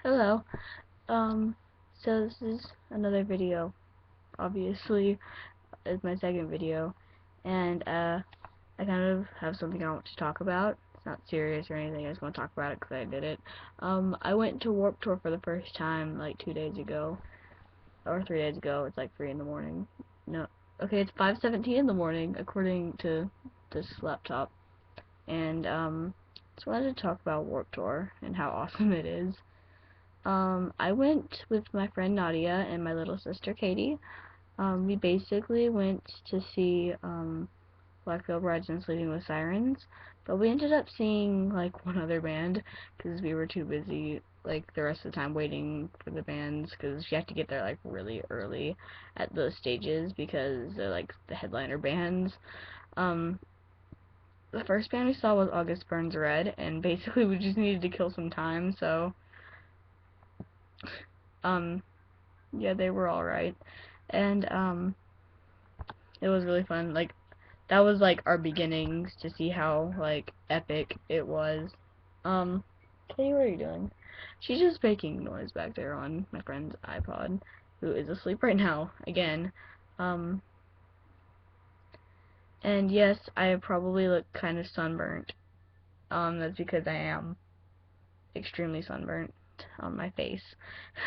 Hello. Um, so this is another video. Obviously, it's my second video, and I kind of have something I want to talk about. It's not serious or anything. I just want to talk about it because I did it. I went to Warped Tour for the first time like 2 days ago or 3 days ago. It's like 3 in the morning. No, okay, it's 5:17 in the morning according to this laptop. And just wanted to talk about Warped Tour and how awesome it is. I went with my friend Nadia and my little sister Katie. We basically went to see Black Veil Brides and Sleeping with Sirens, but we ended up seeing like one other band because we were too busy like the rest of the time waiting for the bands because you have to get there like really early at those stages because they're like the headliner bands. Um, the first band we saw was August Burns Red, and basically we just needed to kill some time, so um yeah, they were alright. And it was really fun. Like that was like our beginnings to see how like epic it was. Um Katie, what are you doing? She's just making noise back there on my friend's iPod, who is asleep right now again. Um and yes, I probably look kind of sunburnt. That's because I am extremely sunburnt on my face.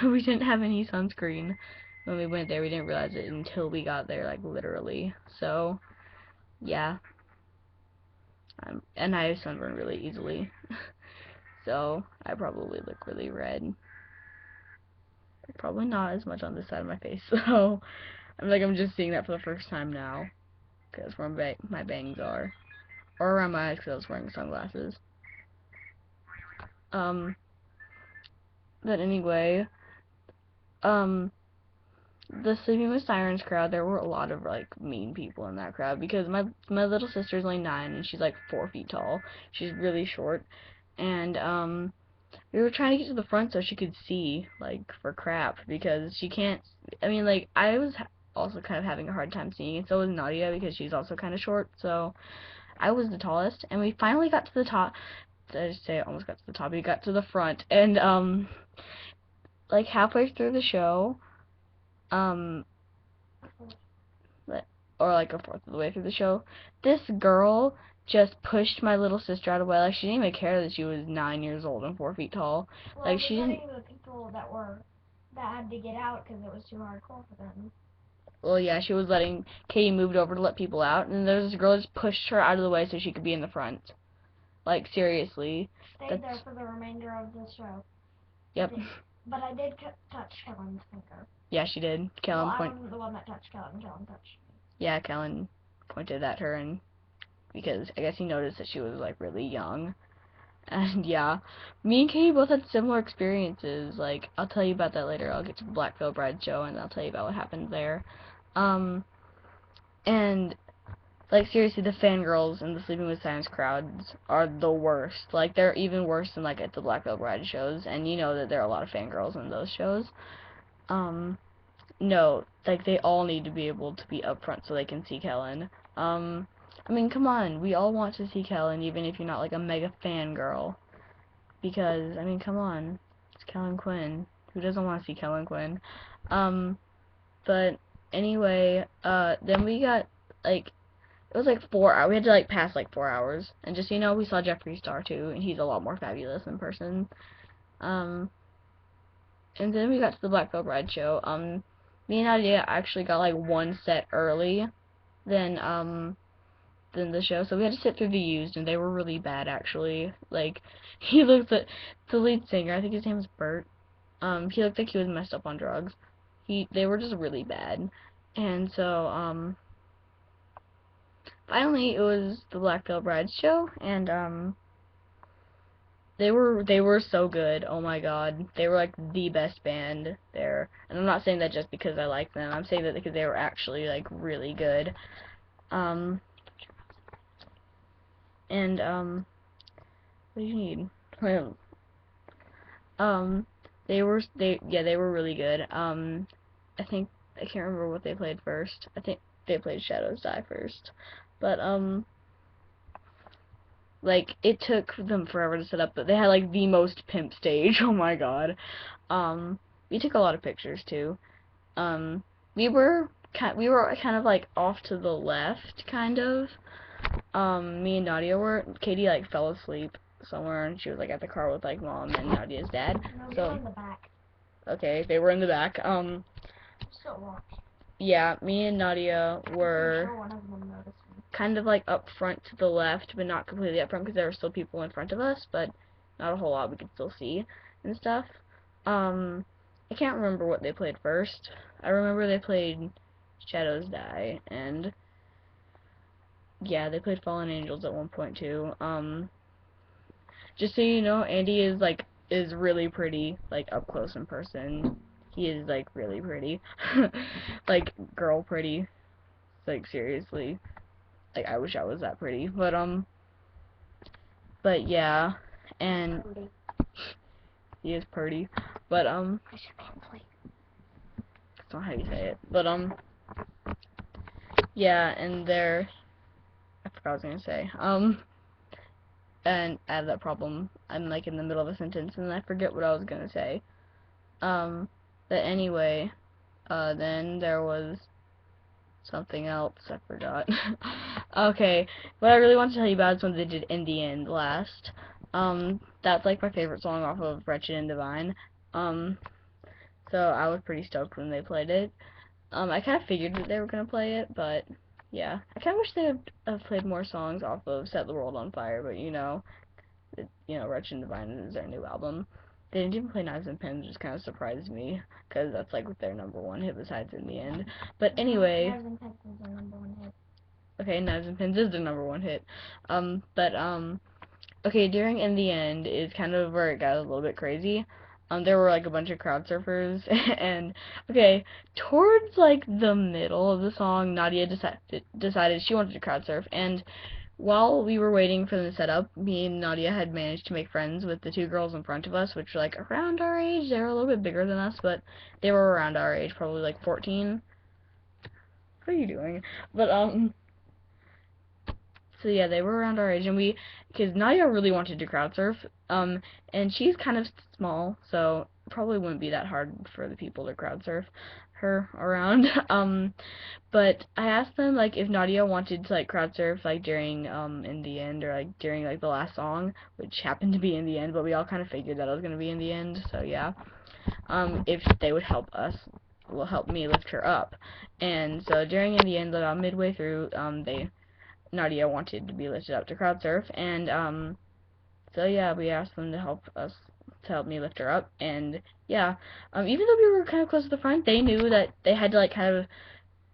We didn't have any sunscreen when we went there. We didn't realize it until we got there, like literally. So yeah, and I sunburn really easily, so I probably look really red. Probably not as much on this side of my face, so I'm just seeing that for the first time now, because where my bangs are, or around my eyes, because I was wearing sunglasses. Um, but anyway, um, the Sleeping with Sirens crowd, there were a lot of like mean people in that crowd because my little sister's only 9 and she's like 4 feet tall. She's really short, and we were trying to get to the front so she could see, like, for crap, because she can't, I mean, like, I was also kind of having a hard time seeing, and so was Nadia, because she's also kind of short, so I was the tallest, and we finally got to the top. Did I just say almost got to the top? We got to the front, and, like, halfway through the show, um, or like a fourth of the way through the show, this girl just pushed my little sister out of the way. Like, she didn't even care that she was 9 years old and 4 feet tall. Well, Like, it was she didn't. letting the people that had to get out because it was too hardcore for them. Well, yeah, she was letting Katie moved over to let people out, and there's this girl just pushed her out of the way so she could be in the front. Like, seriously. Stayed there That's, for the remainder of the show. yep. But I did touch Kellen's finger. Yeah, she did. Well, Kellen I point. wasn't the one that touched Kellen. Kellen touched me. Yeah, Kellen pointed at her, and because I guess he noticed that she was like really young. And yeah, me and Katie both had similar experiences. Like, I'll tell you about that later. I'll get to the Black Veil Bride show, and I'll tell you about what happened there. Um, and like, seriously, the fangirls in the Sleeping with Sirens crowds are the worst. Like, they're even worse than, like, at the Black Veil Bride shows, and you know that there are a lot of fangirls in those shows. Um, no, like, they all need to be able to be up front so they can see Kellen. I mean, come on, we all want to see Kellen, even if you're not, like, a mega fangirl. Because, I mean, come on, it's Kellen Quinn. Who doesn't want to see Kellen Quinn? Um, but anyway, then we got, like, it was like 4 hours. We had to like pass like 4 hours, and just so you know, we saw Jeffree Star too, and he's a lot more fabulous in person. Um, and then we got to the Black Veil Bride show. Me and Nadia actually got like one set early than than the show, so we had to sit through the used, and they were really bad actually. Like he looked at the lead singer, I think his name was Bert. He looked like he was messed up on drugs. They were just really bad, and so finally it was the Black Veil Bride show, and they were so good. Oh my god. They were like the best band there. And I'm not saying that just because I like them. I'm saying that because they were actually like really good. Um and what do you need? Well, um they were really good. I think I can't remember what they played first. I think they played Shadows Die first. But Like, it took them forever to set up, but they had, like, the most pimp stage. Oh my god. We took a lot of pictures, too. Um, we were kind of, like, off to the left, kind of. Me and Nadia were. Katie, like, fell asleep somewhere, and she was, like, at the car with, like, Mom and Nadia's dad. No, we So, were in the back. okay, they were in the back. Still watch. Yeah, me and Nadia were Sure one of them noticed me. kind of like up front to the left, but not completely up front because there were still people in front of us, but not a whole lot we could still see and stuff. I can't remember what they played first. I remember they played Shadows Die, and yeah, they played Fallen Angels at one point too. Just so you know, Andy is really pretty, like up close in person. He is like really pretty. Like girl pretty. Like seriously. Like I wish I was that pretty. But yeah, and Pretty. he is pretty. But I should be that's not how you say it. But yeah, and they're I forgot what I was gonna say. And I have that problem. I'm like in the middle of a sentence and I forget what I was gonna say. But anyway, then there was something else I forgot. Okay, what I really want to tell you about is what they did in the end last. That's like my favorite song off of Wretched and Divine. So I was pretty stoked when they played it. I kind of figured that they were gonna play it, but yeah, I kind of wish they would have played more songs off of Set the World on Fire, but Wretched and Divine is their new album. They didn't even play Knives and Pins, which kind of surprised me, because that's like their #1 hit besides In the End. But anyway, Knives and Pins is their #1 hit. okay, Knives and Pins is their #1 hit. Okay, during In the End is kind of where it got a little bit crazy. There were like a bunch of crowd surfers, and okay, towards like the middle of the song, Nadia decided she wanted to crowd surf, and while we were waiting for them to set up, me and Nadia had managed to make friends with the two girls in front of us, which were like around our age. They were a little bit bigger than us, but they were around our age, probably like 14. What are you doing? But so yeah, they were around our age, and because Nadia really wanted to crowd surf, and she's kind of small, so it probably wouldn't be that hard for the people to crowd surf her around. But I asked them like if Nadia wanted to like crowd surf like during In the End or like during like the last song, which happened to be In the End, but we all kind of figured that it was gonna be In the End, so yeah. If they would help me lift her up, and so during In the End, about midway through, Nadia wanted to be lifted up to crowd surf, and so yeah, we asked them to help me lift her up, and yeah, even though we were kind of close to the front, they knew that they had to like kind of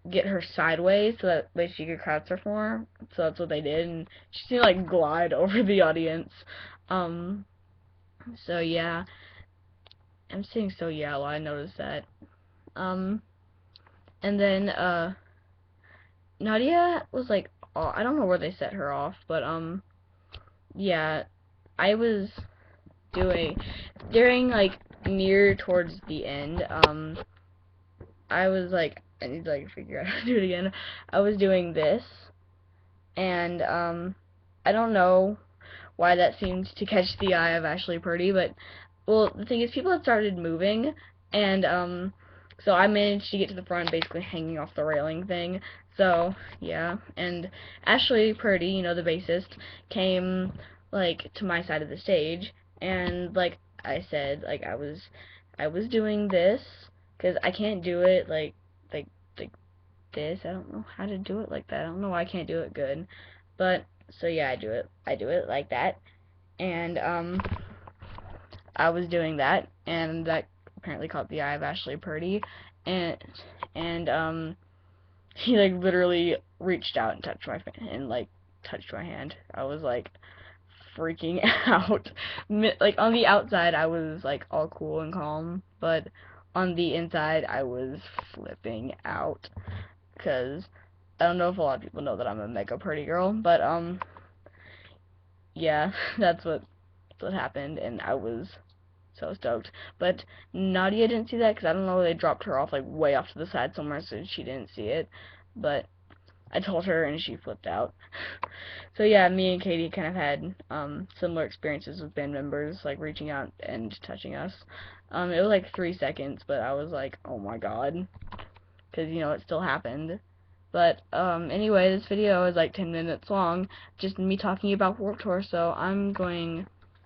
get her sideways so that way she could crowd surf more. So that's what they did, and she seemed like glide over the audience. Um, so yeah, I'm saying so yeah, well, I noticed that. Um, and then Nadia was like, oh, I don't know where they set her off, but yeah, I was during like near towards the end, I was like, I need to like figure out how to do it again. I was doing this, and I don't know why that seemed to catch the eye of Ashley Purdy, but well, the thing is, people had started moving, and so I managed to get to the front, basically hanging off the railing thing. So yeah, and Ashley Purdy, the bassist, came like to my side of the stage, and like I said, like I was doing this because I can't do it like like this. I don't know how to do it like that. I don't know why I can't do it good, but so yeah, I do it. I do it like that, and I was doing that, and that apparently caught the eye of Ashley Purdy, and he like literally reached out and touched my hand. I was like freaking out. Like on the outside, I was like all cool and calm, but on the inside, I was flipping out because I don't know if a lot of people know that I'm a mega pretty girl, but yeah, that's what happened, and I was so stoked. But Nadia didn't see that because I don't know, they dropped her off like way off to the side somewhere, so she didn't see it. But I told her and she flipped out. So yeah, me and Katie kind of had similar experiences with band members like reaching out and touching us. It was like 3 seconds, but I was like, oh my god, because it still happened. But anyway, this video is like 10 minutes long, just me talking about Warped Tour, so I'm going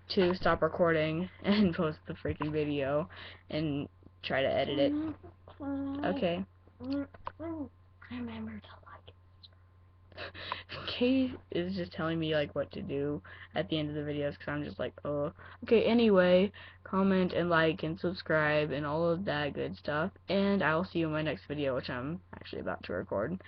to stop recording and post the freaking video and try to edit it. Okay. Remember to like it. Kate is just telling me like what to do at the end of the videos because I'm just like, oh. Okay, anyway, comment and like and subscribe and all of that good stuff, and I will see you in my next video, which I'm actually about to record.